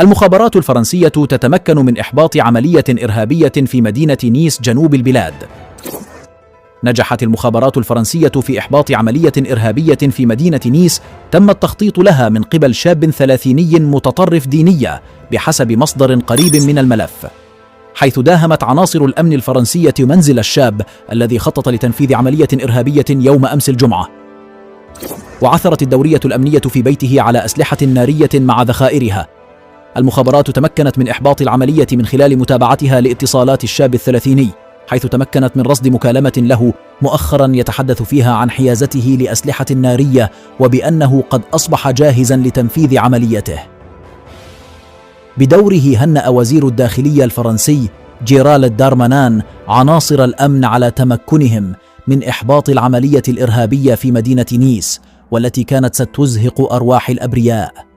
المخابرات الفرنسية تتمكن من إحباط عملية إرهابية في مدينة نيس جنوب البلاد. نجحت المخابرات الفرنسية في إحباط عملية إرهابية في مدينة نيس تم التخطيط لها من قبل شاب 30 متطرف دينية بحسب مصدر قريب من الملف، حيث داهمت عناصر الأمن الفرنسية منزل الشاب الذي خطط لتنفيذ عملية إرهابية يوم أمس الجمعة. وعثرت الدورية الأمنية في بيته على أسلحة نارية مع ذخائرها. المخابرات تمكنت من إحباط العملية من خلال متابعتها لاتصالات الشاب 30، حيث تمكنت من رصد مكالمة له مؤخرا يتحدث فيها عن حيازته لأسلحة نارية وبأنه قد أصبح جاهزا لتنفيذ عمليته. بدوره هنأ وزير الداخلية الفرنسي جيرالد دارمانان عناصر الأمن على تمكنهم من إحباط العملية الإرهابية في مدينة نيس، والتي كانت ستزهق أرواح الأبرياء.